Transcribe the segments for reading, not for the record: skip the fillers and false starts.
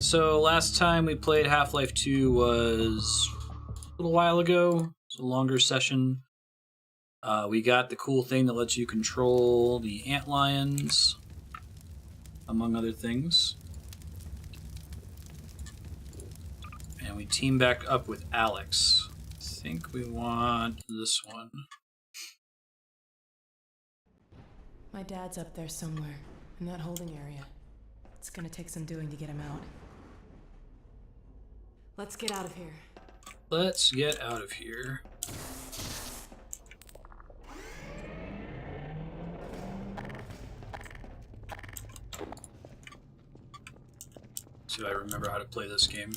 So last time we played Half-Life 2 was a little while ago. It's a longer session. We got the cool thing that lets you control the antlions, among other things. And we team back up with Alex. I think we want this one. My dad's up there somewhere, in that holding area. It's gonna take some doing to get him out. Let's get out of here. Let's get out of here. See if I remember how to play this game.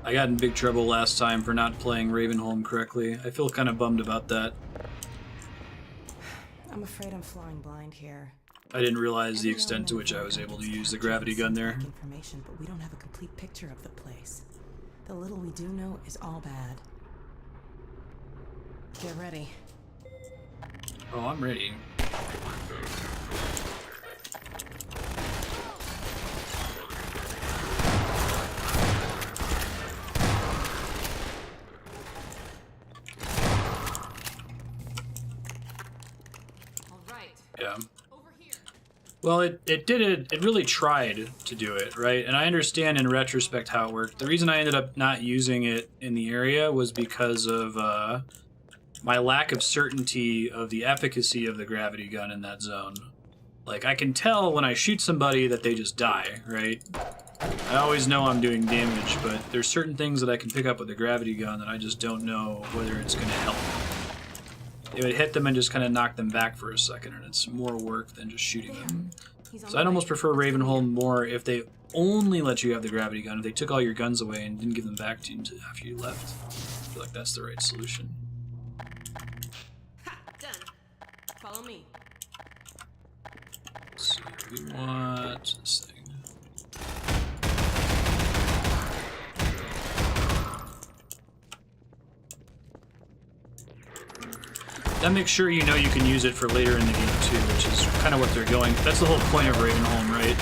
I got in big trouble last time for not playing Ravenholm correctly. I feel kind of bummed about that. I'm afraid I'm flying blind here. I didn't realize the extent to which I was able to use the gravity gun there. Information, but we don't have a complete picture of the place. The little we do know is all bad. Get ready. Oh, I'm ready. Yeah. Well, it did it. It really tried to do it, right? And I understand in retrospect how it worked. The reason I ended up not using it in the area was because of my lack of certainty of the efficacy of the gravity gun in that zone. Like, I can tell when I shoot somebody that they just die, right? I always know I'm doing damage, but there's certain things that I can pick up with the gravity gun that I just don't know whether it's going to help. It would hit them and just kind of knock them back for a second, and it's more work than just shooting them. So I'd almost prefer Ravenholm more if they only let you have the gravity gun. If they took all your guns away and didn't give them back to you after you left. I feel like that's the right solution. Ha! Done. Follow me. Let's see, we want this thing. That makes sure you know you can use it for later in the game too, which is kind of what they're going. That's the whole point of Ravenholm, right?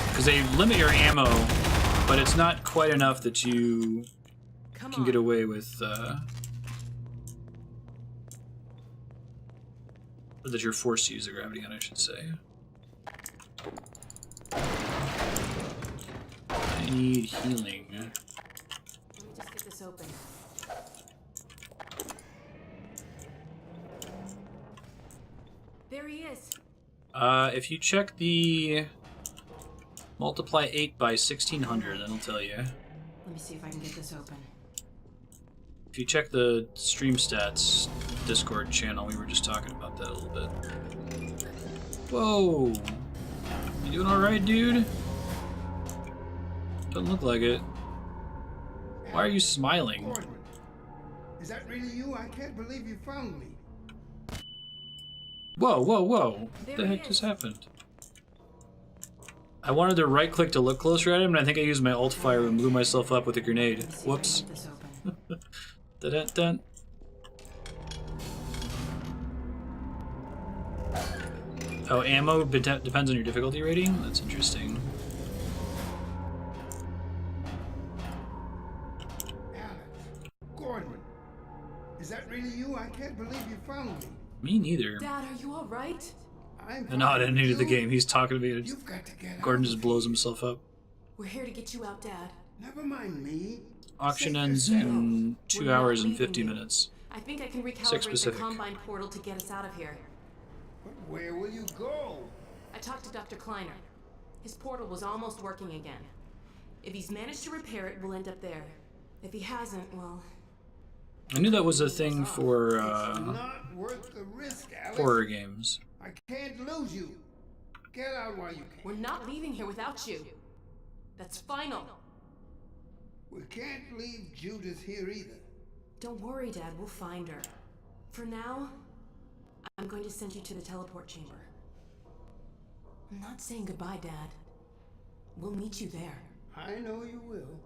Because they limit your ammo, but it's not quite enough that you can get away with. That you're forced to use the gravity gun, I should say. I need healing. Let me just get this open. There he is. If you check the multiply 8 by 1600, that'll tell you. Let me see if I can get this open. If you check the stream stats Discord channel, we were just talking about that a little bit. Whoa! You doing alright, dude? Doesn't look like it. Why are you smiling? Is that really you? I can't believe you found me. Whoa, whoa, whoa. What the heck just happened? I wanted to right click to look closer at him, and I think I used my alt fire and blew myself up with a grenade. Whoops. Dun-dun-dun. Oh, ammo depends on your difficulty rating? That's interesting. Alex, Gordon, is that really you? I can't believe you found me. Me neither. Dad, are you all right? I'm not new to the game. He's talking to me. You've got to get Gordon out. just blows himself up. We're here to get you out, Dad. Never mind me. Auction Save ends yourself. in 2 We're not hours and leaving 50 you. minutes. I think I can 6 recalibrate the Pacific. Combine portal to get us out of here. But where will you go? I talked to Dr. Kleiner. His portal was almost working again. If he's managed to repair it, we'll end up there. If he hasn't, well... I knew that was a thing for It's not worth the risk, Alex. horror games. I can't lose you. Get out while you can. We're not leaving here without you. That's final. We can't leave Judith here either. Don't worry, Dad. We'll find her. For now, I'm going to send you to the teleport chamber. I'm not saying goodbye, Dad. We'll meet you there. I know you will.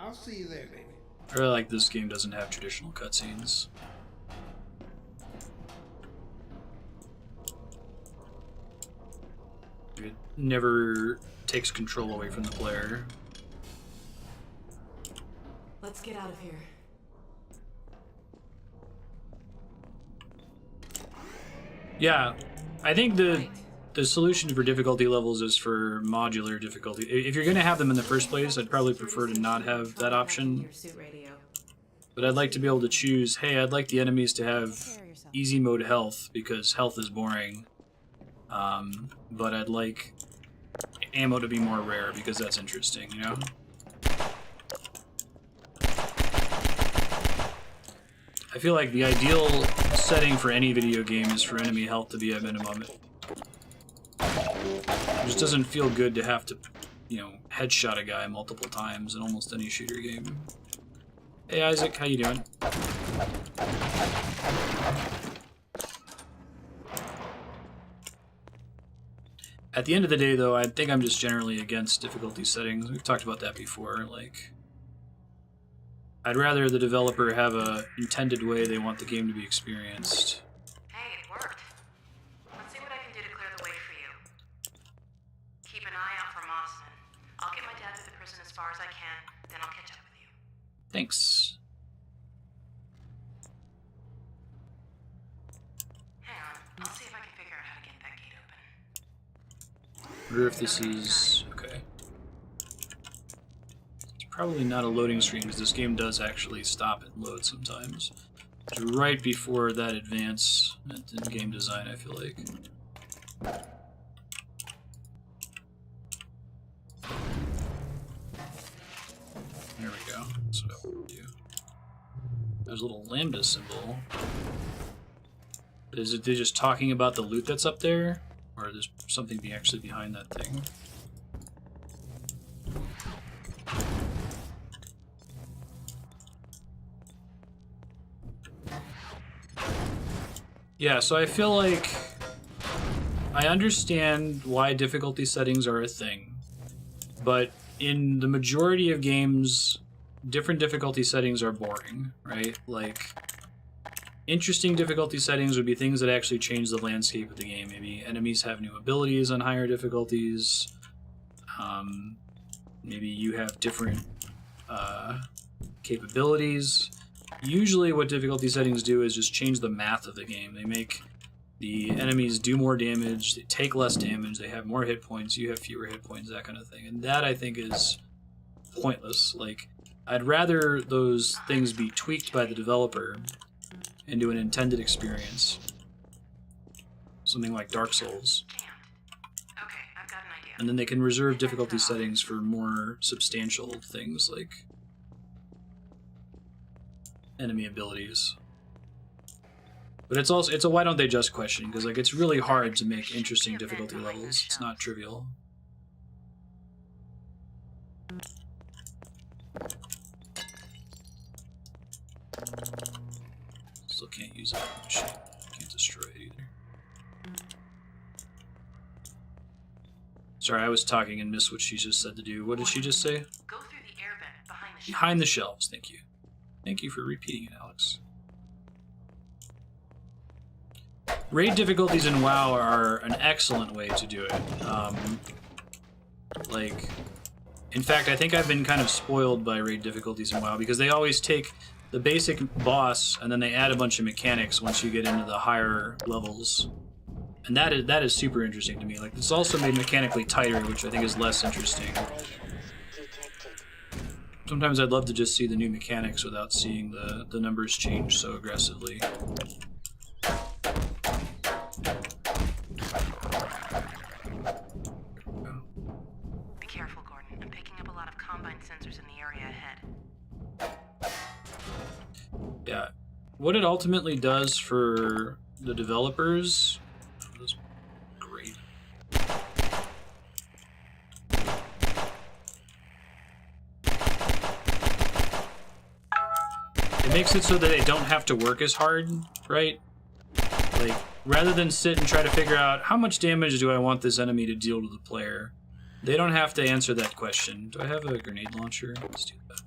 I'll see you there, baby. I really like this game doesn't have traditional cutscenes. it never takes control away from the player. Let's get out of here. Yeah, I think the solution for difficulty levels is for modular difficulty. If you're going to have them in the first place, I'd probably prefer to not have that option. But I'd like to be able to choose, hey, I'd like the enemies to have easy mode health, because health is boring. But I'd like ammo to be more rare, because that's interesting, you know? I feel like the ideal setting for any video game is for enemy health to be at minimum. It just doesn't feel good to have to, you know, headshot a guy multiple times in almost any shooter game. Hey Isaac, how you doing? At the end of the day, though, I think I'm just generally against difficulty settings. We've talked about that before. Like, I'd rather the developer have a intended way they want the game to be experienced. Hey, it worked. Let's see what I can do to clear the way for you. Keep an eye out for Mossman. I'll get my dad to the prison as far as I can, then I'll catch up with you. Thanks. Hang on, I'll see if I can figure out how to get that gate open. Wonder if this is... okay. It's probably not a loading screen, because this game does actually stop and load sometimes. It's right before that advance in game design, I feel like. There we go. That's what I want to do. There's a little lambda symbol. Is it they just talking about the loot that's up there? Or there's something actually behind that thing? Yeah, so I feel like I understand why difficulty settings are a thing, but in the majority of games, different difficulty settings are boring, right? Like, interesting difficulty settings would be things that actually change the landscape of the game. Maybe enemies have new abilities on higher difficulties. Maybe you have different capabilities. Usually what difficulty settings do is just change the math of the game. They make the enemies do more damage, they take less damage, they have more hit points, you have fewer hit points, that kind of thing. And that, I think, is pointless. Like, I'd rather those things be tweaked by the developer into an intended experience. Something like Dark Souls. Okay, I've got an idea. And then they can reserve difficulty settings for more substantial things like enemy abilities. But it's also, it's a why don't they just question, because like it's really hard to make interesting difficulty levels. It's not trivial. Still can't use that machine. Can't destroy it either. Sorry, I was talking and missed what she just said to do. What did she just say? Go through the air vent behind the shelves. Behind the shelves, thank you. Thank you for repeating it, Alex. Raid difficulties in WoW are an excellent way to do it. Like, in fact, I think I've been kind of spoiled by raid difficulties in WoW because they always take the basic boss and then they add a bunch of mechanics once you get into the higher levels. And that is super interesting to me. Like, it's also made mechanically tighter, which I think is less interesting. Sometimes I'd love to just see the new mechanics without seeing the numbers change so aggressively. Be careful, Gordon. I'm picking up a lot of combine sensors in the area ahead. Yeah. What it ultimately does for the developers is great. It makes it so that they don't have to work as hard, right? Like, rather than sit and try to figure out how much damage do I want this enemy to deal to the player, they don't have to answer that question. Do I have a grenade launcher? Let's do that.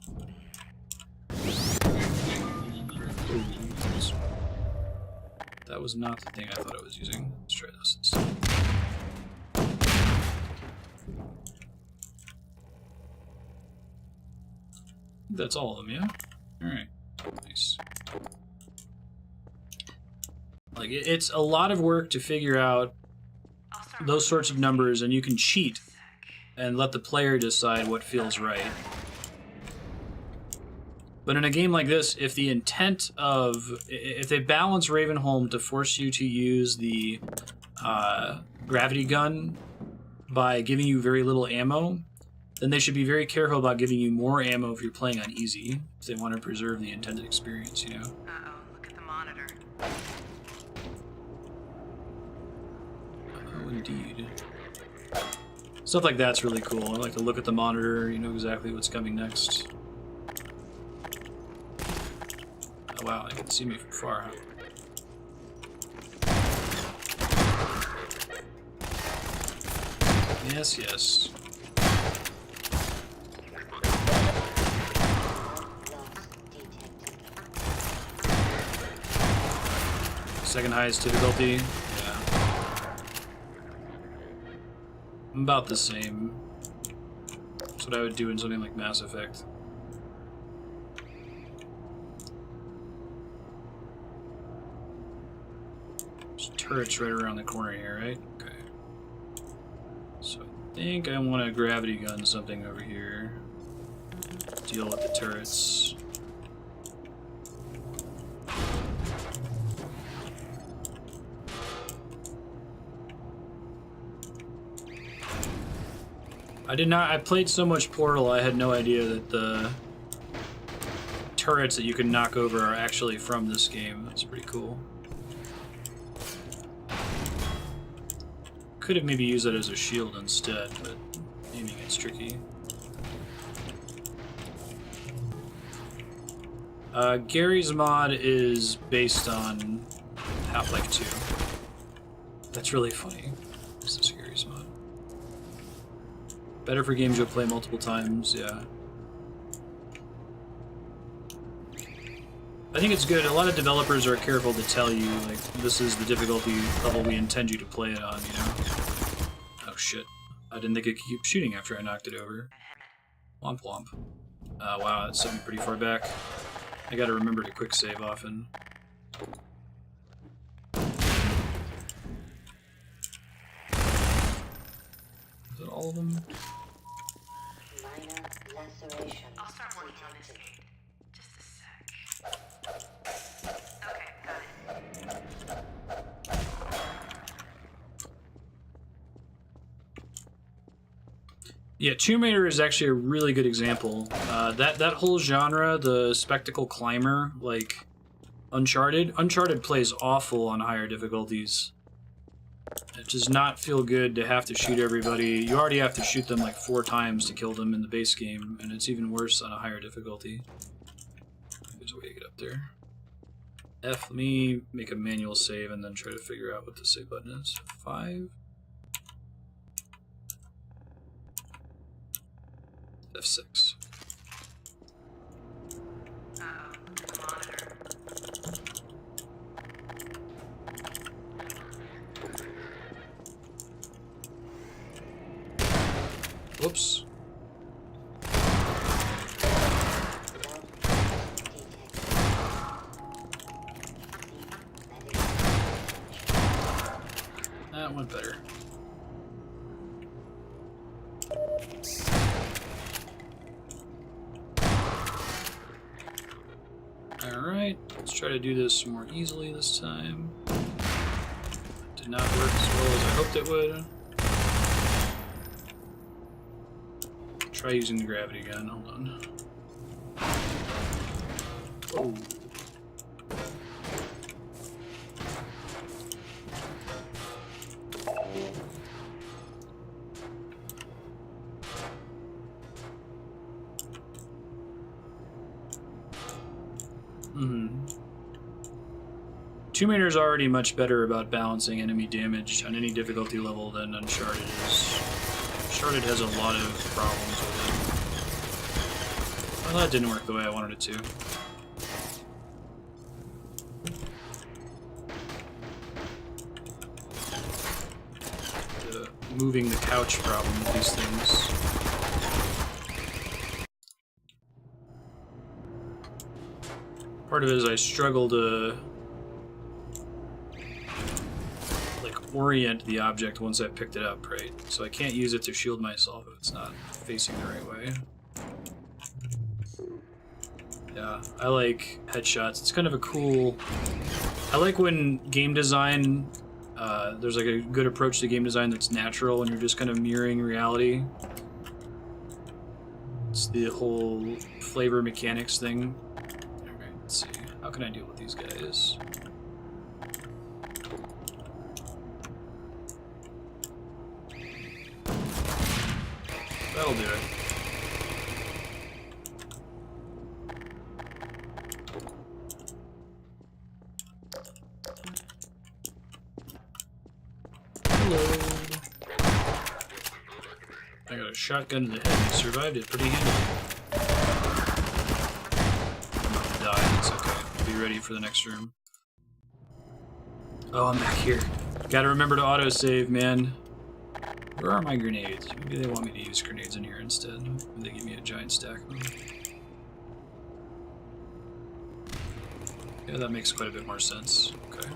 That was not the thing I thought I was using. Let's try this instead. That's all of them, yeah? Alright. Nice. Like, it's a lot of work to figure out those sorts of numbers, and you can cheat and let the player decide what feels right. But in a game like this, if the intent of... If they balance Ravenholm to force you to use the gravity gun by giving you very little ammo, then they should be very careful about giving you more ammo if you're playing on easy, if they want to preserve the intended experience, you know? Uh-oh, look at the monitor. Oh, indeed. Stuff like that's really cool. I like to look at the monitor, you know exactly what's coming next. Oh wow, they can see me from far, huh? Yes, yes. Second highest difficulty. Yeah. About the same. That's what I would do in something like Mass Effect. There's turrets right around the corner here, right? Okay. So I think I want to gravity gun something over here. Deal with the turrets. I played so much Portal, I had no idea that the turrets that you can knock over are actually from this game. That's pretty cool. Could have maybe used that as a shield instead, but aiming it's tricky. Gary's mod is based on Half-Life 2. That's really funny. This is Gary's mod. Better for games you'll play multiple times, yeah. I think it's good. A lot of developers are careful to tell you, like, this is the difficulty level we intend you to play it on, you know? Oh shit. I didn't think it could keep shooting after I knocked it over. Womp womp. Wow, that set me pretty far back. I gotta remember to quick save often. Is that all of them? Minor laceration. I'll start working on this gate. Just a sec. Okay, got it. Yeah, Tomb Raider is actually a really good example. That whole genre, the spectacle climber, like Uncharted plays awful on higher difficulties. It does not feel good to have to shoot everybody. You already have to shoot them like 4 times to kill them in the base game, and it's even worse on a higher difficulty. There's a way to get up there. F, let me make a manual save and then try to figure out what the save button is. 5. F6. Uh-oh, the monitor. Whoops. That went better. Alright, let's try to do this more easily this time. Did not work as well as I hoped it would. Try using the gravity gun, hold on. Oh. Tomb Raider is already much better about balancing enemy damage on any difficulty level than Uncharted is. Uncharted has a lot of problems with it. Well, that didn't work the way I wanted it to. The moving the couch problem with these things. Part of it is I struggle to like orient the object once I picked it up, right? So I can't use it to shield myself if it's not facing the right way. Yeah, I like headshots. It's kind of a cool... I like when game design, there's like a good approach to game design that's natural and you're just kind of mirroring reality. It's the whole flavor mechanics thing. Alright, let's see. How can I deal with these guys? That'll do it. Hello. I got a shotgun to the head and survived it pretty handily. I'm about to die, it's okay. I'll be ready for the next room. Oh, I'm back here. Gotta remember to autosave, man. Where are my grenades? Maybe they want me to use grenades in here instead. Maybe they give me a giant stack of them. Yeah, that makes quite a bit more sense. Okay.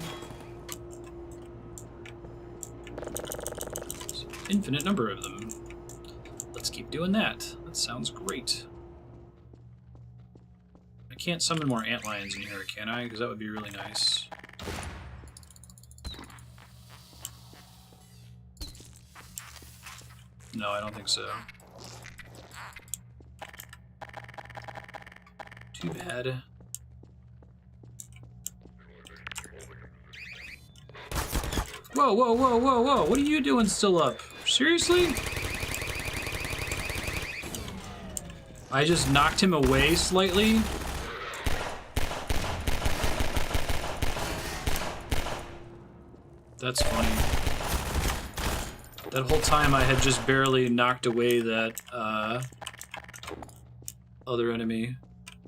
Infinite number of them. Let's keep doing that. That sounds great. I can't summon more antlions in here, can I? Because that would be really nice. No, I don't think so. Too bad. Whoa, whoa, whoa, whoa, whoa! What are you doing still up? Seriously? I just knocked him away slightly? That's funny. That whole time I had just barely knocked away that, other enemy.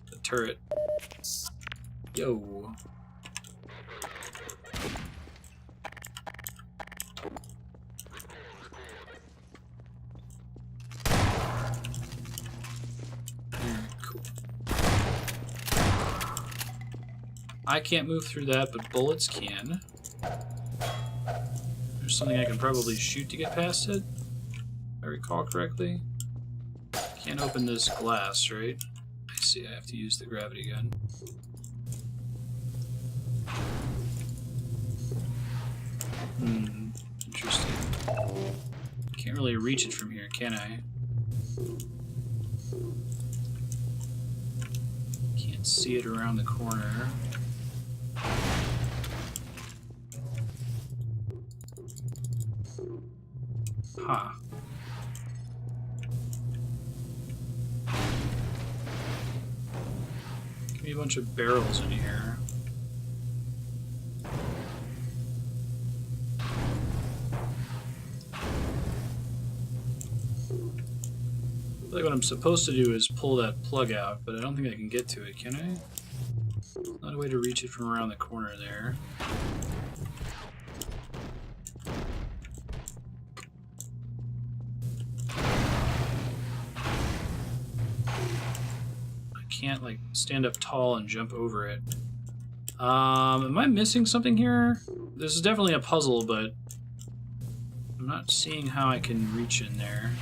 The turret. Yo. Cool. I can't move through that, but bullets can. There's something I can probably shoot to get past it, if I recall correctly. Can't open this glass, right? I see, I have to use the gravity gun. Interesting. Can't really reach it from here, can I? Can't see it around the corner. Huh. Give me a bunch of barrels in here. I feel like what I'm supposed to do is pull that plug out, but I don't think I can get to it, can I? Not a way to reach it from around the corner there. Can't like stand up tall and jump over it. Am I missing something here? This is definitely a puzzle, but I'm not seeing how I can reach in there.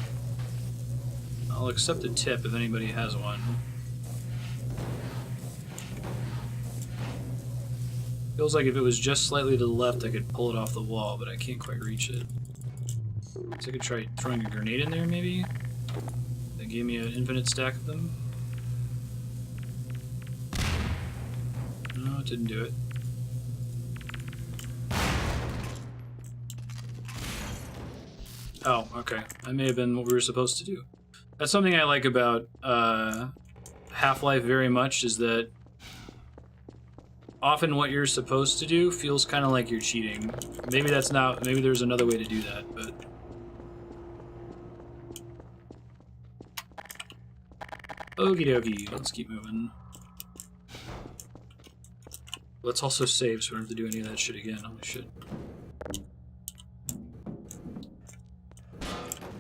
I'll accept a tip if anybody has one. Feels like if it was just slightly to the left I could pull it off the wall, but I can't quite reach it. So I could try throwing a grenade in there maybe? That gave me an infinite stack of them. No, it didn't do it. Oh, okay. That may have been what we were supposed to do. That's something I like about Half-Life very much, is that often what you're supposed to do feels kind of like you're cheating. Maybe that's not, maybe there's another way to do that, but... Okie dokie, let's keep moving. Let's also save so we don't have to do any of that shit again. Holy shit.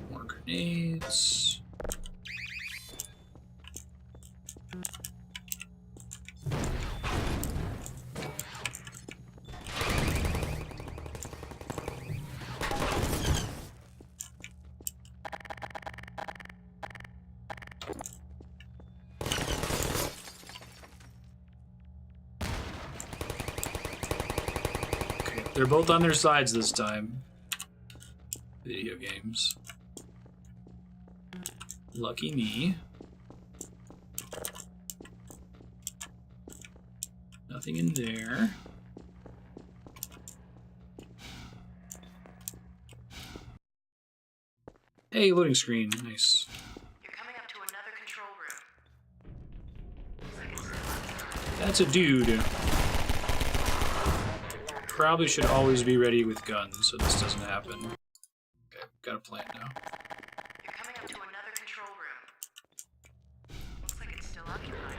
More grenades. They're both on their sides this time. Video games. Lucky me. Nothing in there. Hey, loading screen. Nice. You're coming up to another control room. That's a dude. Probably should always be ready with guns so this doesn't happen. Okay, got a plan now. You're coming up to another control room. Looks like it's still occupied.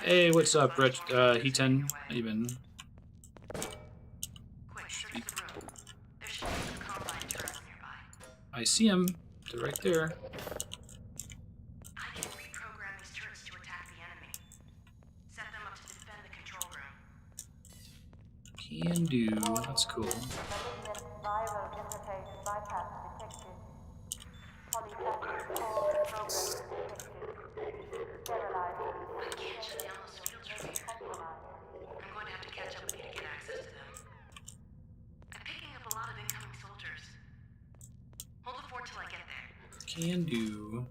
Hey, what's up, Brett? He10. How you been? Quick, search the room. There should be some combine turrets nearby. I see him. They're right there. I can reprogram these turrets to attack the enemy. Set them up to defend the control room. Can do. That's cool. Viral interface bypass detected. Polypeptide core progress detected. Sterilizing. I can't shut down those fields from here. I'm going to have to catch up with you to get access to them. I'm picking up a lot of incoming soldiers. Hold the fort till I get there. Can do.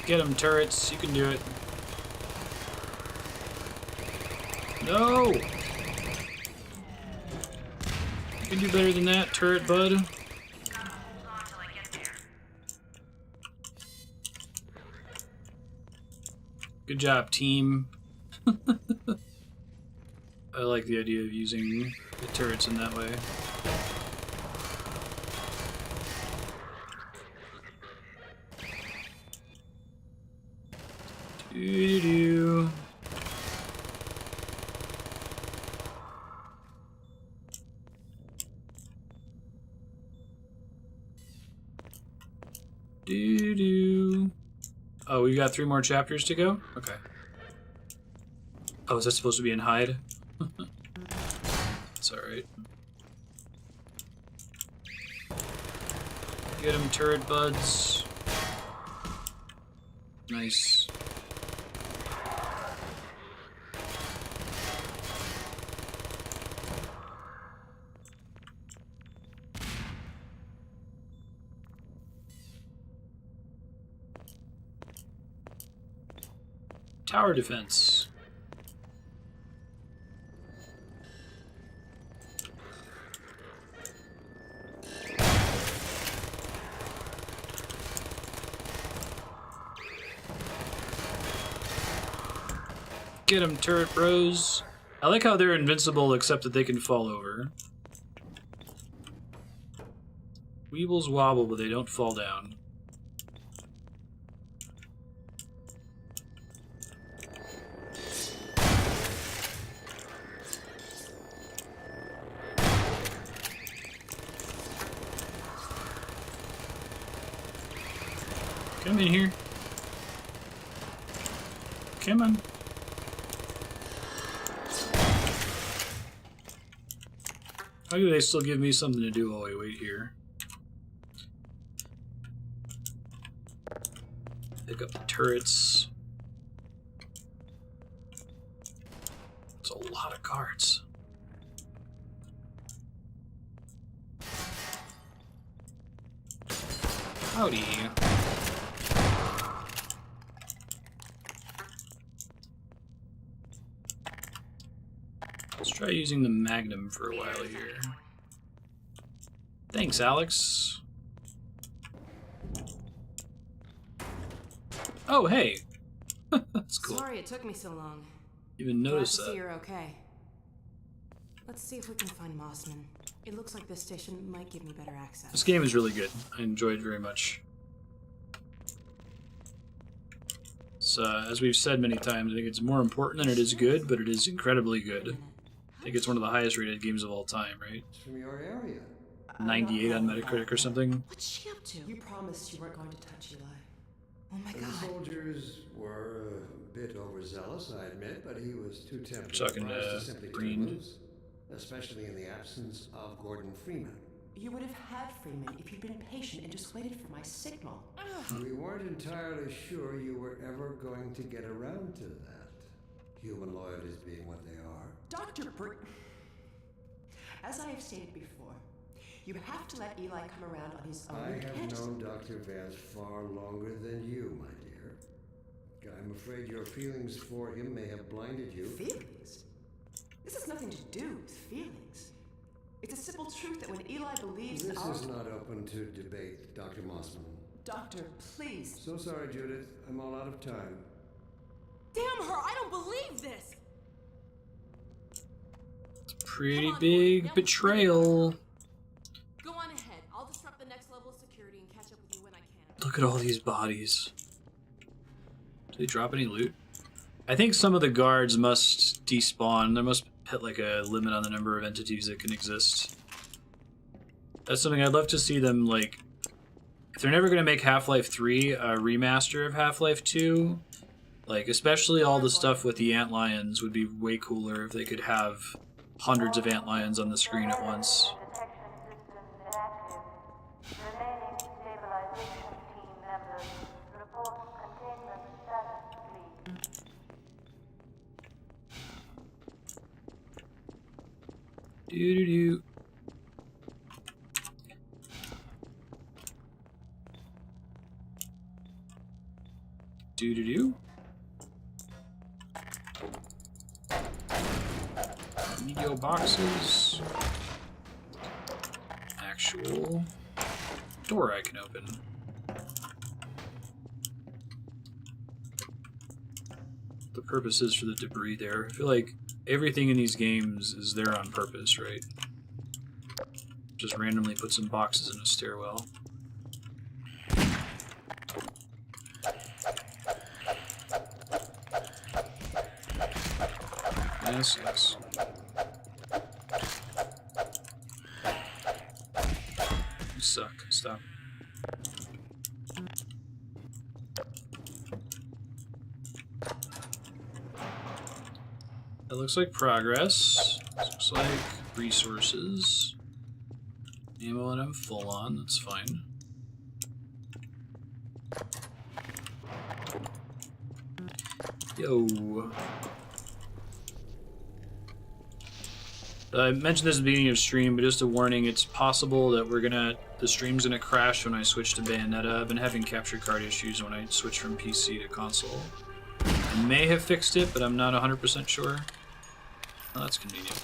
Get him, turrets. You can do it. No! You can do better than that, turret bud. Hold on till I get there. Good job, team. I like the idea of using the turrets in that way. Doo-doo. Doo-doo. Oh, we got 3 more chapters to go? Okay. Oh, is that supposed to be in hide? It's alright. Get him, turret buds. Nice. Tower defense. Get him, turret bros. I like how they're invincible except that they can fall over. Weebles wobble, but they don't fall down. Come in here. Come on. How do they still give me something to do while we wait here? Pick up the turrets. It's a lot of cards. Howdy. Let's try using the Magnum for a while here. Thanks, Alex. Oh, hey. That's cool. Sorry it took me so long. Even Glad noticed to see that. you're okay. Let's see if we can find Mossman. It looks like this station might give me better access. This game is really good. I enjoyed it very much. So, as we've said many times, I think it's more important than it is good, but it is incredibly good. I think it's one of the highest rated games of all time, right? It's from your area. 98 on Metacritic or something. What's she up to? You promised you weren't going to touch Eli. Oh my The god. soldiers were a bit overzealous, I admit, but he was too tempted Talking for us to to simply Green. turn loose, especially in the absence of Gordon Freeman. You would have had Freeman if you'd been patient and just waited for my signal. We weren't entirely sure you were ever going to get around to that. Human loyalties being what they are. Dr. As I have stated before, you have to let Eli come around on his own. I have known Dr. Vance far longer than you, my dear. I'm afraid your feelings for him may have blinded you. Feelings? This has nothing to do with feelings. It's a simple truth that when Eli believes This is not open to debate, Dr. Mossman. Doctor, please. So sorry, Judith. I'm all out of time. Damn her! I don't believe this! Pretty big betrayal. Go on ahead. I'll disrupt the next level of security and catch up with you when I can. Look at all these bodies. Did they drop any loot? I think some of the guards must despawn. There must hit like a limit on the number of entities that can exist. That's something I'd love to see them, like, if they're never going to make Half-Life 3 a remaster of Half-Life 2, like, especially all the stuff with the antlions would be way cooler if they could have hundreds of antlions on the screen at once. Remaining stabilization team members report containment status, please. Doo-doo-doo. Doo-doo-doo. Video boxes. Actual door I can open. The purpose is for the debris there. I feel like everything in these games is there on purpose, right? Just randomly put some boxes in a stairwell. Yes, yes. You suck. Stop. That looks like progress. Looks like resources. Ammo and I'm full on, that's fine. Yo. I mentioned this at the beginning of stream, but just a warning, it's possible that the stream's gonna crash when I switch to Bayonetta. I've been having capture card issues when I switch from PC to console. I may have fixed it, but I'm not 100% sure. Oh, that's convenient.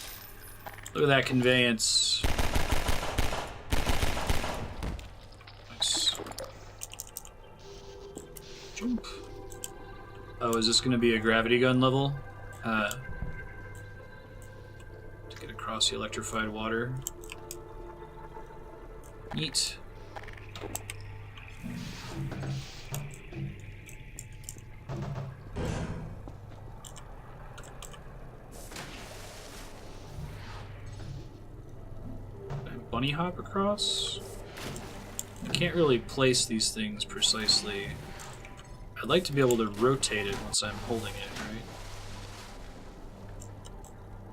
Look at that conveyance. Nice. Jump. Oh, is this gonna be a gravity gun level? To get across the electrified water. Neat. Bunny hop across? I can't really place these things precisely. I'd like to be able to rotate it once I'm holding it, right?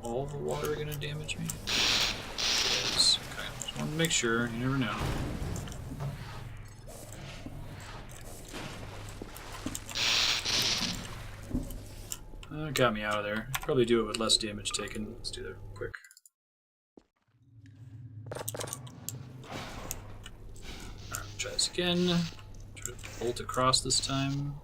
All the water gonna damage me? It is. Okay, just wanted to make sure, you never know. Got me out of there. Probably do it with less damage taken. Let's do that real quick. Alright, try this again. Try to bolt across this time.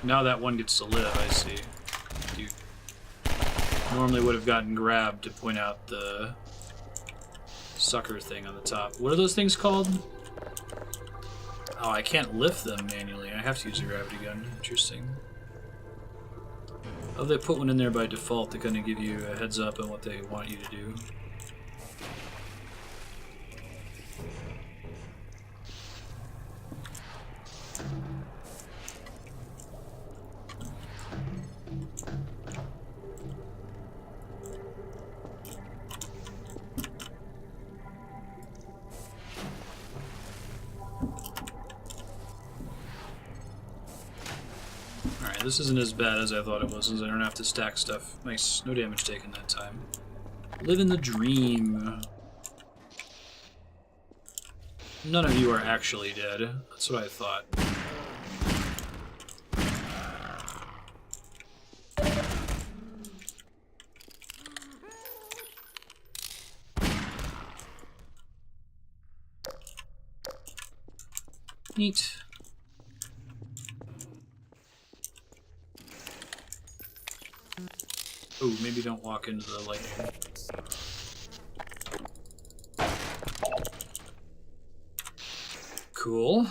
Now that one gets to live, I see. Dude. Normally would have gotten grabbed to point out the sucker thing on the top. What are those things called? Oh, I can't lift them manually. I have to use a gravity gun. Interesting. Oh, they put one in there by default to kind of give you a heads up on what they want you to do. this isn't as bad as I thought it was, since I don't have to stack stuff. Nice, no damage taken that time. Living the dream. None of you are actually dead. That's what I thought. Neat. Oh, maybe don't walk into the lightning. Cool.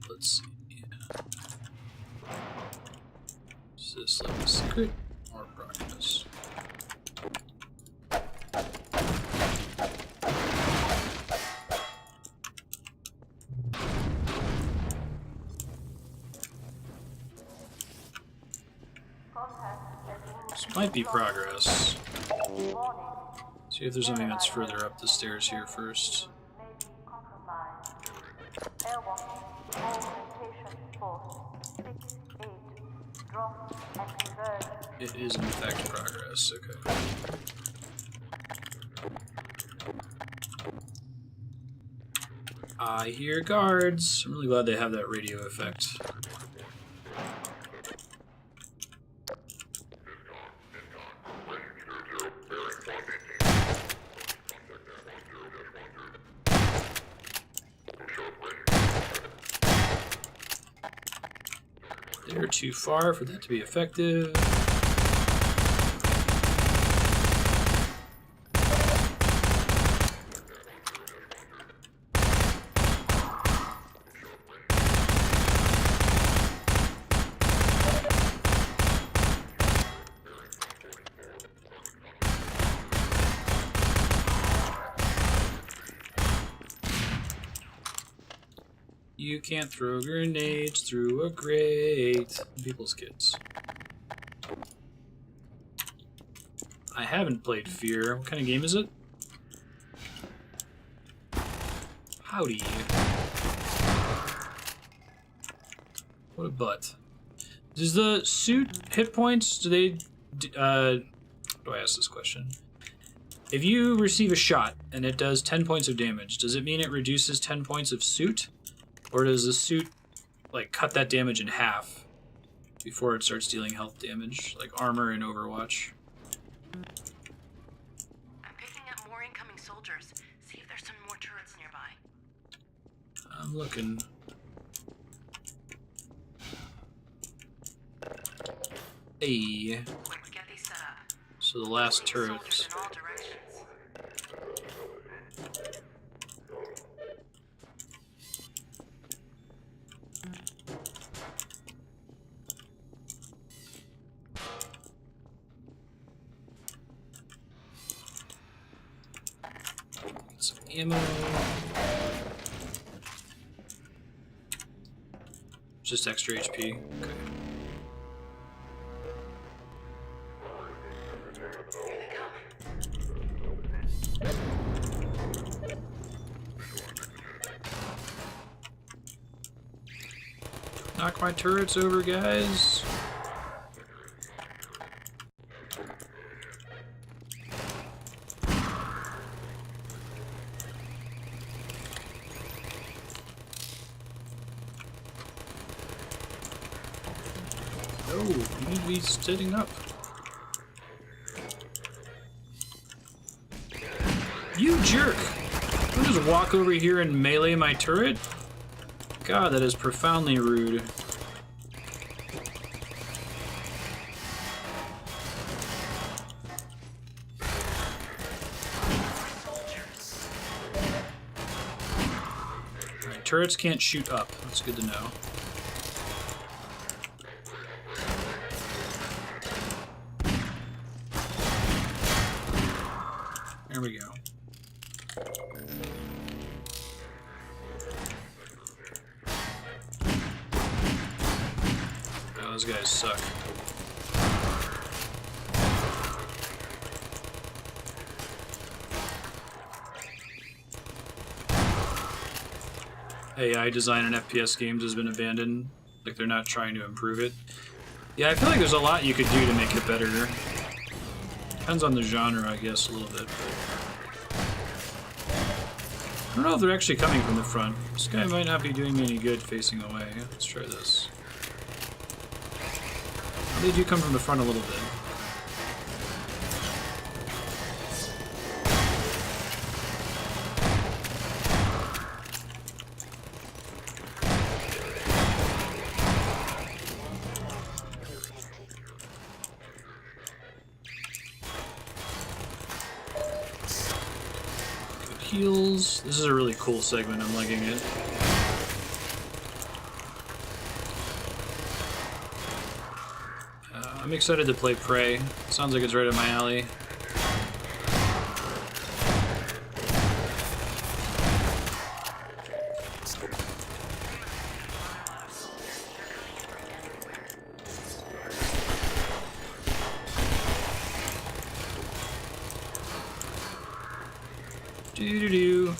Let's see. Is this like a secret or progress? This might be progress. See if there's something that's further up the stairs here first. It is in fact progress, okay. I hear guards. I'm really glad they have that radio effect. They're too far for that to be effective. You can't throw grenades through a grate. People's kids. I haven't played Fear. What kind of game is it? Howdy. What a butt. Does the suit hit points, do they... how do I ask this question? If you receive a shot and it does 10 points of damage, does it mean it reduces 10 points of suit? Or does the suit, like, cut that damage in half before it starts dealing health damage, like armor in Overwatch? I'm picking up more incoming soldiers. See if there's some more turrets nearby. I'm looking. Hey. Get these set up. So the last turret. Soldiers in all directions. Some ammo. Just extra HP. Okay. Knock my turrets over, guys. No, you need to be sitting up. You jerk! Don't just walk over here and melee my turret? God, that is profoundly rude. Alright, turrets can't shoot up. That's good to know. There we go. Oh, those guys suck. AI design in FPS games has been abandoned. Like, they're not trying to improve it. Yeah, I feel like there's a lot you could do to make it better. Depends on the genre, I guess, a little bit. I don't know if they're actually coming from the front. This guy might not be doing me any good facing away. Let's try this. They do come from the front a little bit. Heals. This is a really cool segment. I'm liking it. I'm excited to play Prey. Sounds like it's right up my alley. Doo-doo-doo.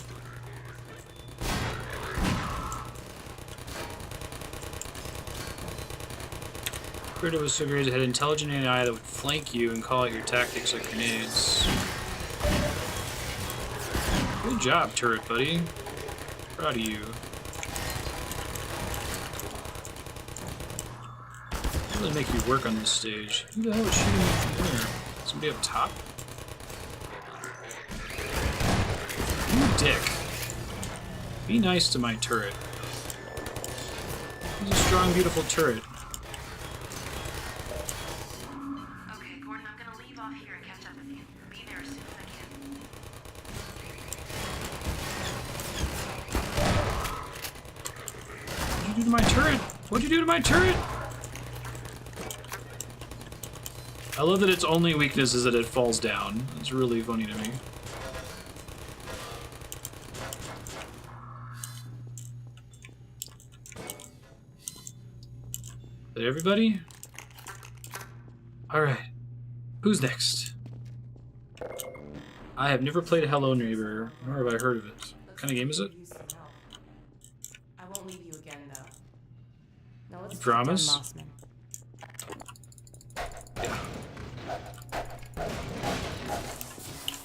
It was so great it had intelligent AI that would flank you and call out your tactics like grenades. Good job, turret buddy. Proud of you. Really make you work on this stage. Who the hell is shooting me from there? Somebody up top? You dick. Be nice to my turret. He's a strong, beautiful turret. What'd you do to my turret? I love that its only weakness is that it falls down. It's really funny to me. Is that everybody? Alright. Who's next? I have never played Hello Neighbor, nor have I heard of it. What kind of game is it? I won't leave you again, though. Now let's You promise? Mossman. Yeah.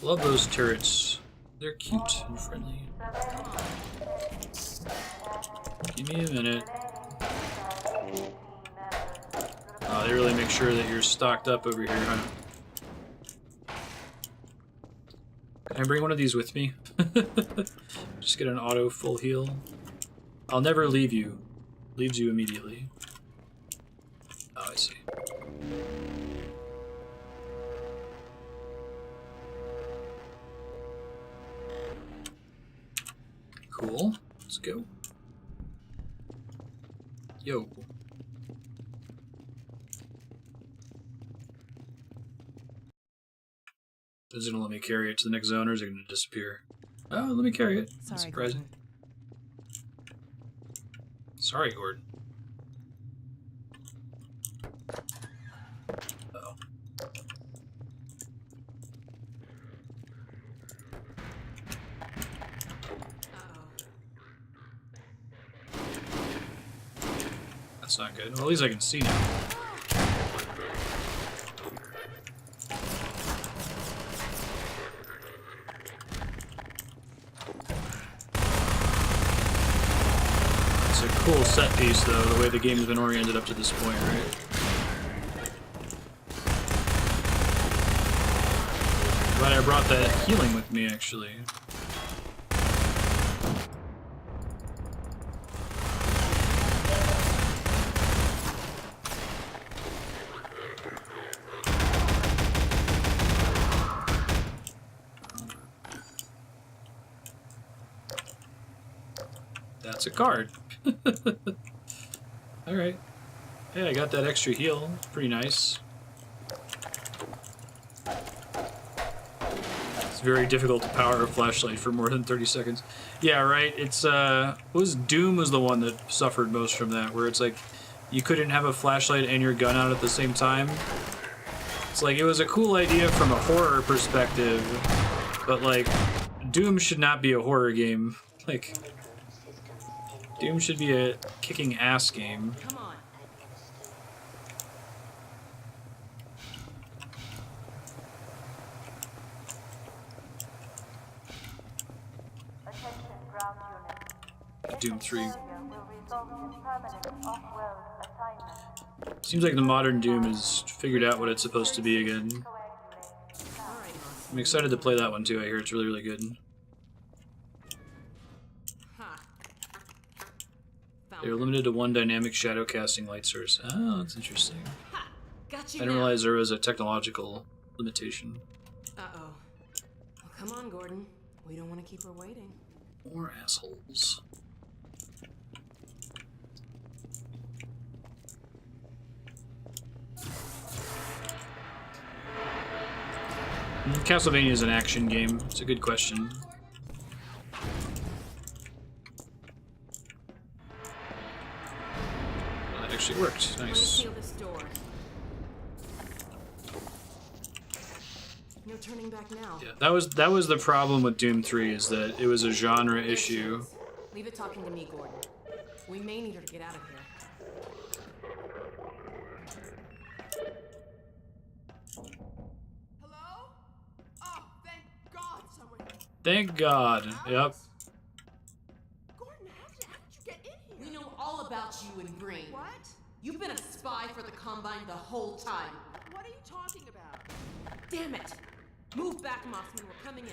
Love those turrets. They're cute and friendly. Give me a minute. Oh, they really make sure that you're stocked up over here, huh? Can I bring one of these with me? Just get an auto full heal. I'll never leave you. Leaves you immediately. Oh, I see. Cool. Let's go. Yo. Is it gonna let me carry it to the next zone, or is it gonna disappear? Oh, let me carry it. That's surprising. Sorry, Gordon. Uh-oh. That's not good. Well, at least I can see now. Cool set piece, though, the way the game's been oriented up to this point, right? Glad I brought that healing with me, actually. That's a card. Alright. Yeah, I got that extra heal. Pretty nice. It's very difficult to power a flashlight for more than 30 seconds. Yeah, right. It's, Doom was the one that suffered most from that, where it's like, you couldn't have a flashlight and your gun out at the same time. It's like, it was a cool idea from a horror perspective, but like, Doom should not be a horror game. Like, Doom should be a kicking ass game. Come on. Attention ground unit. Doom 3. Failure will result in permanent off-world assignment. Seems like the modern Doom has figured out what it's supposed to be again. Coagulate. All right, Moss. I'm excited to play that one too. I hear it's really, really good. Ha. Found They're her. limited to one dynamic shadow casting light source. Oh, that's interesting. Ha. Got you I didn't now. realize there was a technological limitation. Uh-oh. Well, come on, Gordon. We don't want to keep her waiting. More assholes. Castlevania is an action game. It's a good question. Well, that actually worked. Let me Nice. seal this door. No turning back now. Yeah, that was the problem with Doom 3, is that it was a genre issue. Leave it talking to me, Gordon. We may need her to get out of here. Hello? Oh, thank God someone. Thank God. Yep. Gordon, how did you get in here? We know all about you and Green. What? You've been a spy for the Combine the whole time. What are you talking about? Damn it! Move back, Mossman. We're coming in.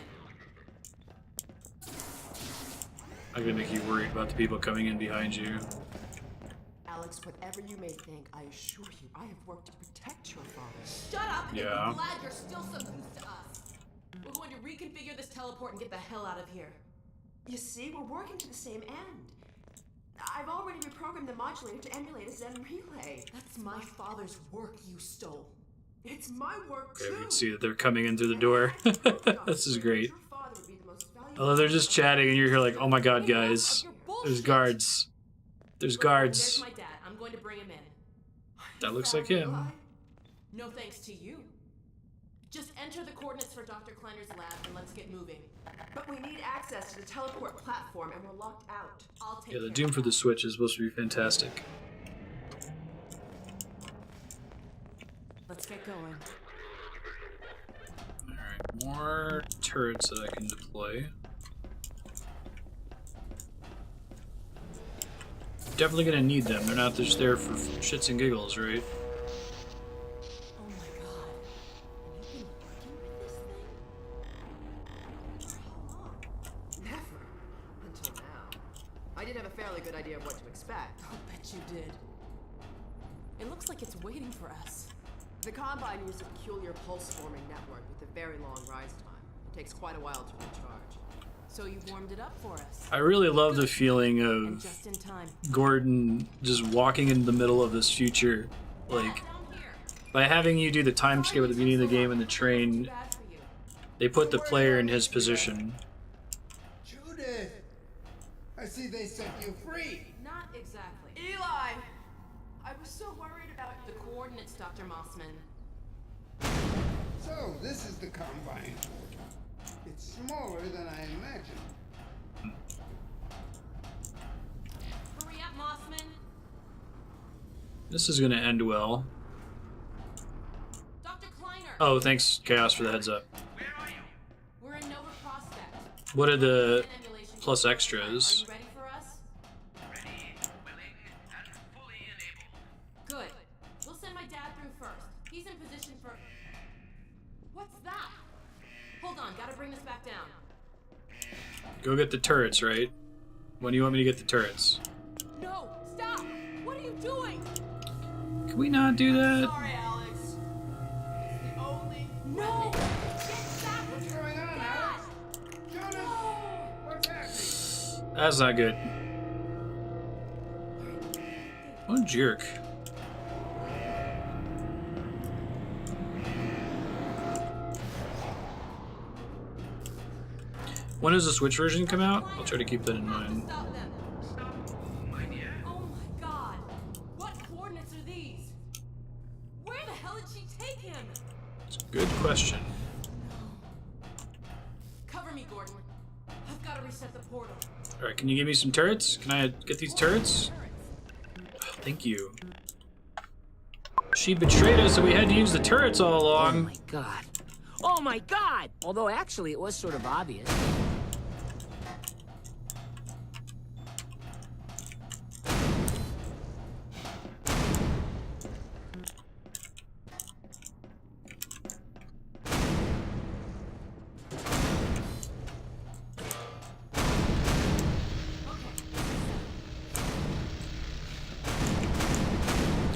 I'm gonna make you worried about the people coming in behind you. Alex, whatever you may think, I assure you, I have worked to protect your father. Shut up! And Yeah. I'm glad you're still some use to us. We're going to reconfigure this teleport and get the hell out of here. You see, we're working to the same end. I've already reprogrammed the modulator to emulate a Zen relay. That's my father's work you stole. It's my work Okay, we too. can see that they're coming in through the door. This is great. Your father would be the most valuable. Although they're just chatting and you're here like, oh my god, guys. Of your There's bullshit. guards. There's There's guards. my dad. I'm going to bring him in. That looks like him. No thanks to you. Just enter the coordinates for Dr. Kleiner's lab and let's get moving. But we need access to the teleport platform and we're locked out. I'll take Yeah, the care Doom of for the that. Switch is supposed to be fantastic. Let's get going. Alright, more turrets that I can deploy. Definitely gonna need them. They're not just there for shits and giggles, right? Oh my god. And you've been working with this thing? For how long? Never. Until now. I did have a fairly good idea of what to expect. I'll bet you did. It looks like it's waiting for us. The Combine used a peculiar pulse-forming network with a very long rise time. It takes quite a while to recharge. So you warmed it up for us. I really love the feeling And of just in time. Gordon just walking in the middle of this future. Like, Down here. by having you do the time skip at the beginning of the game in the train, Bad for you. they put the player in his position. Judith! I see they set you free. Not exactly. Eli! I was so worried about The coordinates, Dr. Mossman. So, this is the Combine. It's smaller than I imagined. Hurry up, Mossman. This is gonna end well. Dr. Kleiner. Oh, thanks, Chaos, for the heads up. We're in Nova Prospect. What are the An emulation plus kit. extras? Are you ready for us? Ready, willing, and fully enabled. Good. We'll send my dad through first. He's in position for... What's that? Hold on, gotta bring this back down. Go get the turrets, right? When do you want me to get the turrets? No! Stop! What are you doing? Can we not do that? Sorry, Alex. It's the only... No! Get back! What's going on, Dad! Alex? Judith! What's happening? That's not good. What a jerk. When does the Switch version come out? I'll try to keep that in mind. Stop them! Stop, my dear. Oh my god! What coordinates are these? Where the hell did she take him? It's a good question. Cover me, Gordon. I've got to reset the portal. Alright, can you give me some turrets? Can I get these turrets? Oh, thank you. She betrayed us, so we had to use the turrets all along. Oh my god. Oh my god! Although actually it was sort of obvious.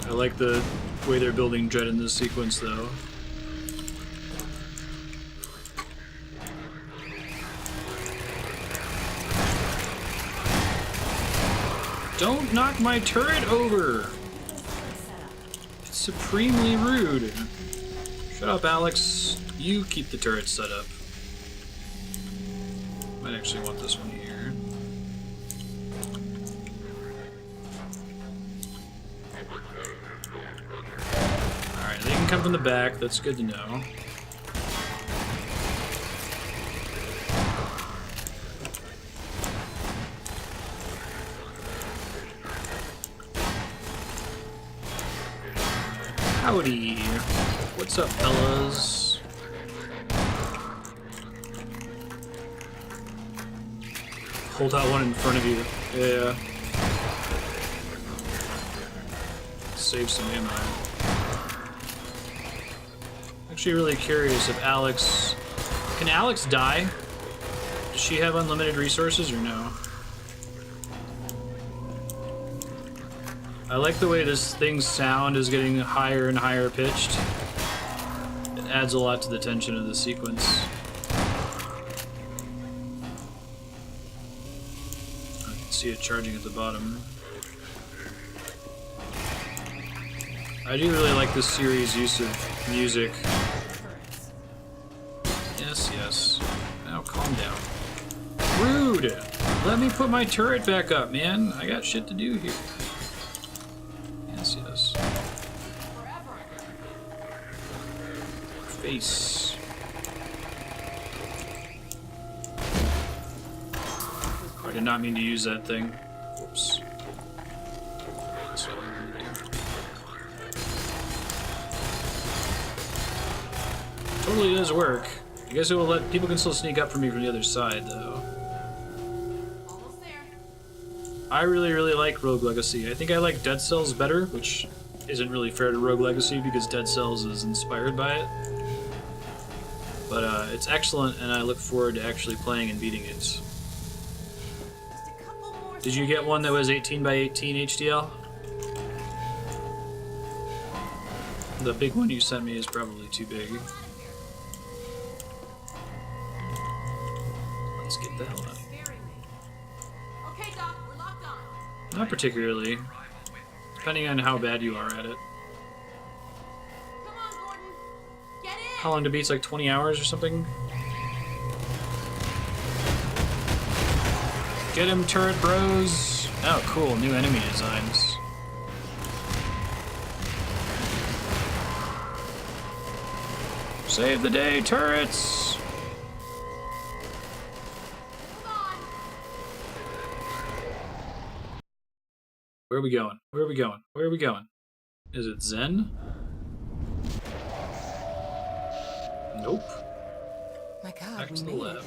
I like the way they're building Dread in this sequence, though. Don't knock my turret over! It's supremely rude. Shut up, Alex. You keep the turret set up. Might actually want this one here. Alright, they can come from the back. That's good to know. Howdy. What's up, fellas? Hold out one in front of you. Yeah. Save some ammo. Actually really curious if Alex... Can Alex die? Does she have unlimited resources or no? I like the way this thing's sound is getting higher and higher pitched. It adds a lot to the tension of the sequence. I can see it charging at the bottom. I do really like this series' use of music. Yes, yes. Now calm down. Rude! Let me put my turret back up, man. I got shit to do here. Yes, yes. Face. I did not mean to use that thing. Whoops. That's what I'm gonna do. Totally does work. I guess it will let people can still sneak up for me from the other side, though. Almost there. I really like Rogue Legacy. I think I like Dead Cells better, which isn't really fair to Rogue Legacy because Dead Cells is inspired by it. But it's excellent, and I look forward to actually playing and beating it. Just a couple more. Did you get one that was 18 by 18 HDL? The big one you sent me is probably too big. Let's get the hell out. Okay, Doc, we're locked on. Not particularly. Depending on how bad you are at it. Come on, Gordon. Get in. How long to beat's like 20 hours or something? Get him, turret bros! Oh, cool, new enemy designs. Save the day, turrets! Where are we going? Where are we going? Where are we going? Is it Zen? Nope. My God, Back we to the made lab. it.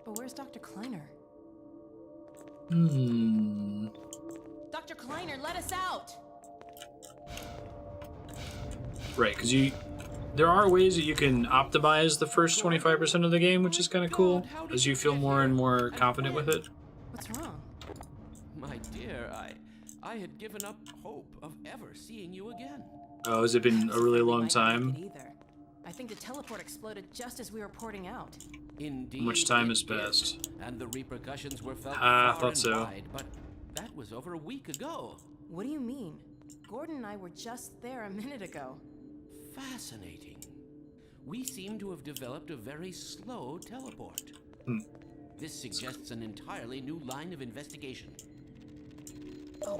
But where's Dr. Kleiner? Dr. Kleiner, let us out! Right, because there are ways that you can optimize the first 25% of the game, which is kind of cool, as you feel more and more confident with it. What's wrong? My dear, I had given up hope of ever seeing you again. Oh, has it been a really long time? Either. I think the teleport exploded just as we were porting out. Indeed, How much time it has did, passed? and the repercussions were felt I far thought and so. wide, but that was over a week ago. What do you mean? Gordon and I were just there a minute ago. Fascinating. We seem to have developed a very slow teleport. This suggests an entirely new line of investigation. Oh,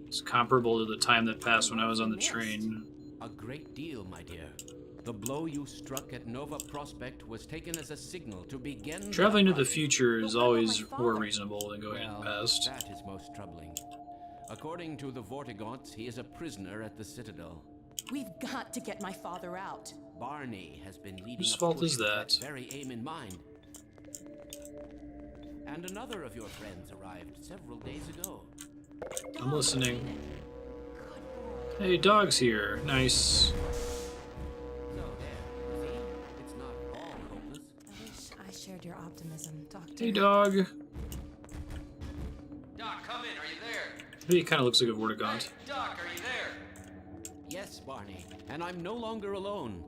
It's comparable to the time that passed when I was on the train. A great deal, my dear. The blow you struck at Nova Prospect was taken as a signal to begin... Traveling to the future is always more reasonable than going in the Well, past. that is most troubling. According to the Vortigaunts, he is a prisoner at the Citadel. We've got to get my father out. Barney has been leading Whose a fault push is with that? very aim in mind. And another of your friends arrived several days ago. I'm listening. Hey, dog's here. Nice. So there, see? It's not all hopeless. I wish I shared your optimism, Doctor. Hey, dog. Doc, come in. Are you there? He kind of looks like a Vortigaunt. Doc, are you there? Yes, Barney, and I'm no longer alone.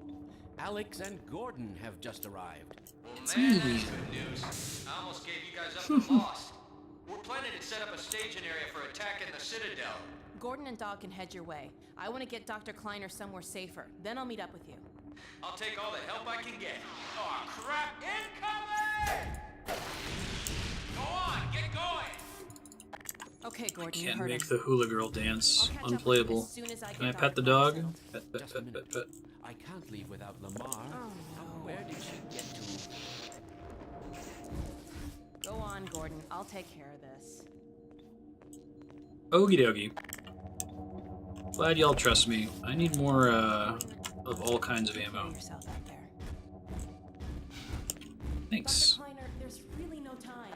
Alex and Gordon have just arrived. Well, man, that's good news. I almost gave you guys up for lost. We're planning to set up a staging area for attacking the Citadel. Gordon and Dog can head your way. I want to get Dr. Kleiner somewhere safer. Then I'll meet up with you. I'll take all the help I can get. Oh, crap! Incoming! Go on, get going! Okay, Gordon, you Can't heard make him. the hula girl dance. I'll catch up with you Unplayable. as soon as I Can get I Dr. pet the Kleiner dog? settled. Pet, pet, Just a pet, minute. pet, pet. I can't leave without Lamar. Where did she get to? Go on, Gordon. I'll take care of this. Okie dokie. Glad y'all trust me. I need more of all kinds of ammo. Get yourself out there. Thanks. Dr. Kleiner, there's really no time.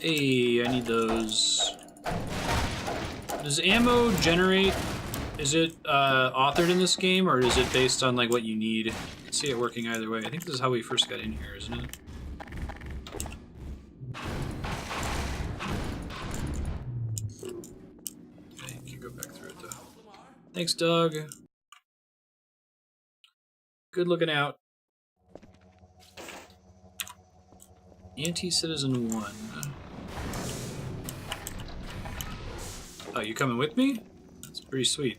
Hey, I need those. Does ammo generate? Is it authored in this game, or is it based on like what you need? I can see it working either way. I think this is how we first got in here, isn't it? Okay, you can go back through it though. Thanks, dog. Good looking out. Anticitizen One. Oh, you coming with me? That's pretty sweet.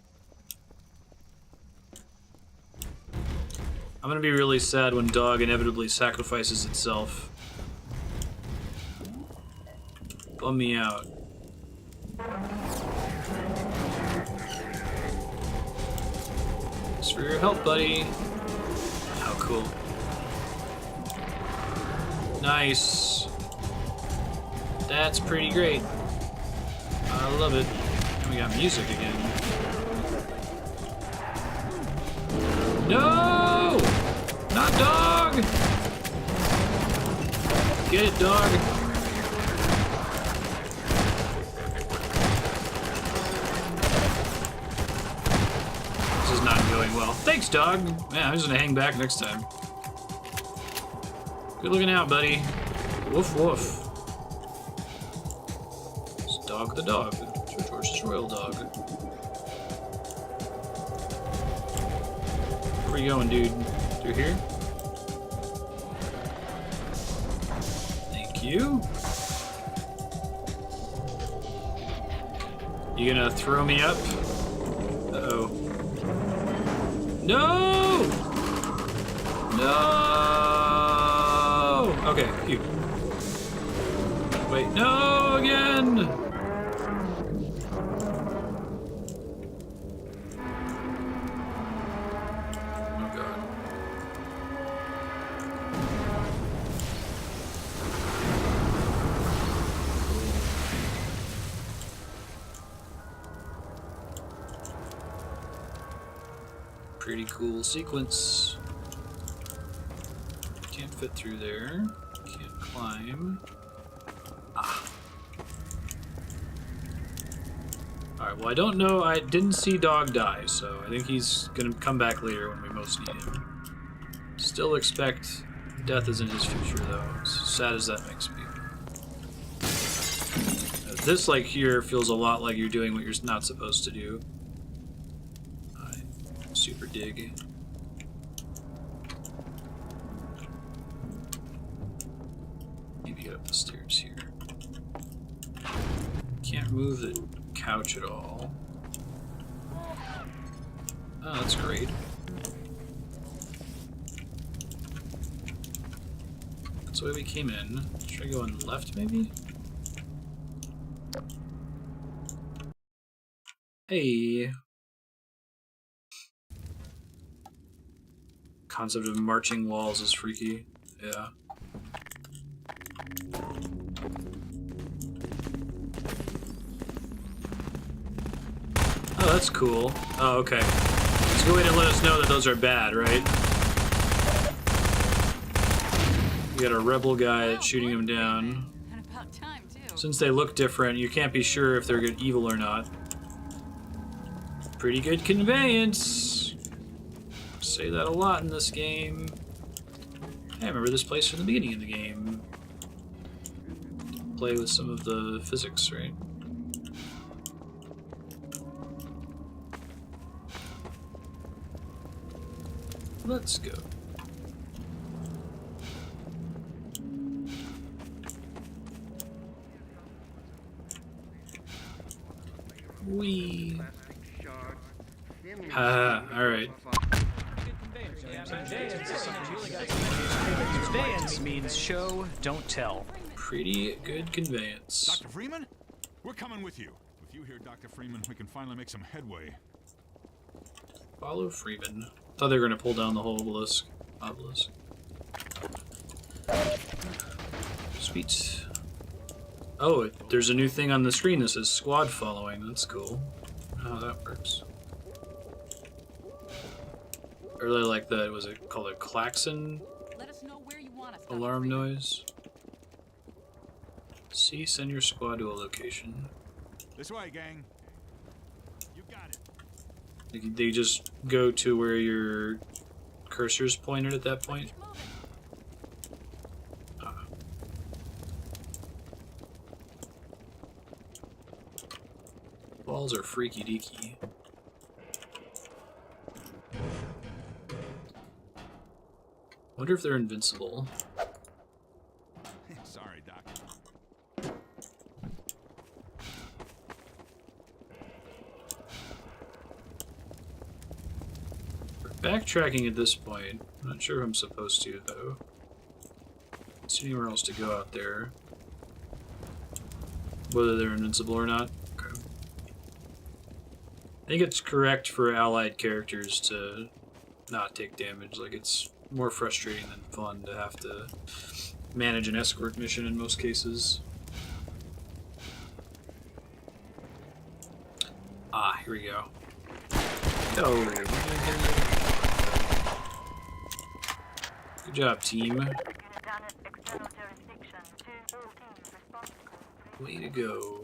I'm gonna be really sad when Dog inevitably sacrifices itself. Bum me out. Thanks for your help, buddy. How cool. Nice. That's pretty great. I love it. And we got music again. No! Not dog! Get it, dog. This is not going well. Thanks, dog. Man, I'm just gonna hang back next time. Good looking out, buddy. Woof woof. It's Dog the dog. George's royal dog. Where you going, dude? Through here? Thank you. You gonna throw me up? Uh-oh. No! No! Okay, phew. Wait, no again! Oh god. Pretty cool sequence. Can't fit through there. Can't climb. Ah. Alright, well I don't know, I didn't see Dog die, so I think he's gonna come back later when we most need him. Still expect death is in his future though, as sad as that makes me. This like here feels a lot like you're doing what you're not supposed to do. I super dig. Maybe get up the stairs here. Can't move the couch at all. Oh, that's great. That's the way we came in. Should I go on left, maybe? Hey. Concept of marching walls is freaky. Yeah. Oh, that's cool. Oh, okay. It's a good way to let us know that those are bad, right? You got a rebel guy that's shooting him down. And about time, too. Since they look different, you can't be sure if they're good evil or not. Pretty good conveyance. Say that a lot in this game. Hey, I remember this place from the beginning of the game. Play with some of the physics, right? Let's go. Wee. Haha, alright. Conveyance means show, don't tell. Pretty good conveyance. Dr. Freeman? We're coming with you. With you here, Dr. Freeman, we can finally make some headway. Follow Freeman. Thought they were gonna pull down the whole obelisk. Sweet. Oh, there's a new thing on the screen that says squad following. That's cool. I don't know how that works. I really like that. Was it called a klaxon? Let us know where you want us. Alarm noise. See, send your squad to a location. This way, gang. You got it. They just go to where your cursor's pointed at that point. Walls are freaky deaky. Wonder if they're invincible. Sorry, Doc. We're backtracking at this point. I'm not sure if I'm supposed to, though. Don't see anywhere else to go out there. Whether they're invincible or not. Okay. I think it's correct for allied characters to not take damage. Like, it's more frustrating than fun to have to manage an escort mission in most cases. Ah, here we go. Go! Good job, team. Way to go.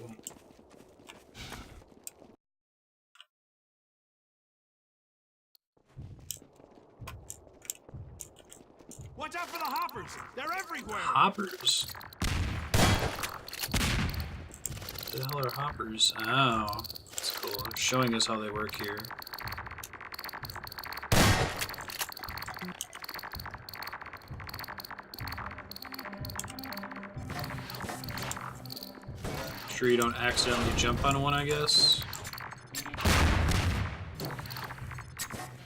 Watch out for the hoppers! They're everywhere! Hoppers? What the hell are hoppers? Oh, that's cool. They're showing us how they work here. Sure you don't accidentally jump on one, I guess.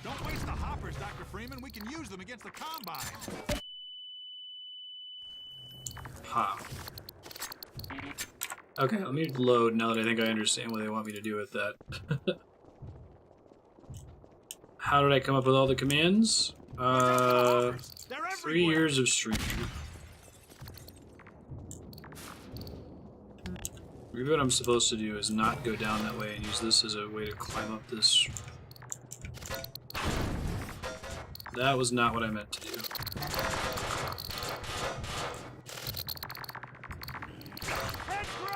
Don't waste the hoppers, Dr. Freeman. We can use them against the Combine. Ha. Okay, let me load now that I think I understand what they want me to do with that. How did I come up with all the commands? 3 years of streaming. Maybe what I'm supposed to do is not go down that way and use this as a way to climb up this. That was not what I meant to do.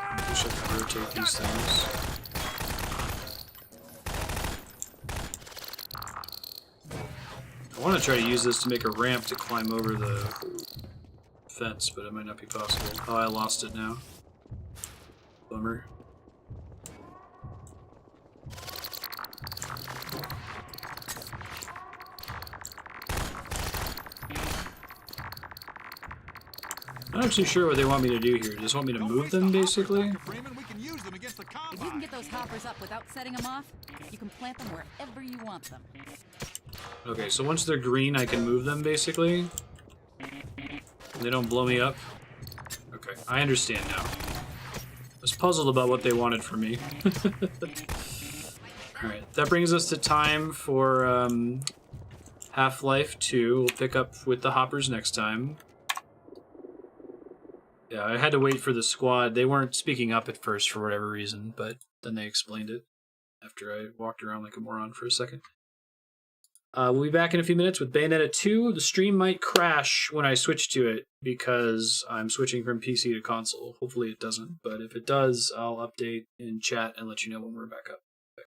I wish I could rotate these things. I want to try to use this to make a ramp to climb over the fence, but it might not be possible. Oh, I lost it now. Bummer. I'm not actually sure what they want me to do here. They just want me to move them, basically? If you can get those hoppers up without setting them off, you can plant them wherever you want them. Okay, so once they're green, I can move them, basically? They don't blow me up? Okay, I understand now. I was puzzled about what they wanted from me. Alright, that brings us to time for Half-Life 2. We'll pick up with the hoppers next time. Yeah, I had to wait for the squad. They weren't speaking up at first for whatever reason, but then they explained it after I walked around like a moron for a second. We'll be back in a few minutes with Bayonetta 2. The stream might crash when I switch to it because I'm switching from PC to console. Hopefully it doesn't, but if it does, I'll update in chat and let you know when we're back up.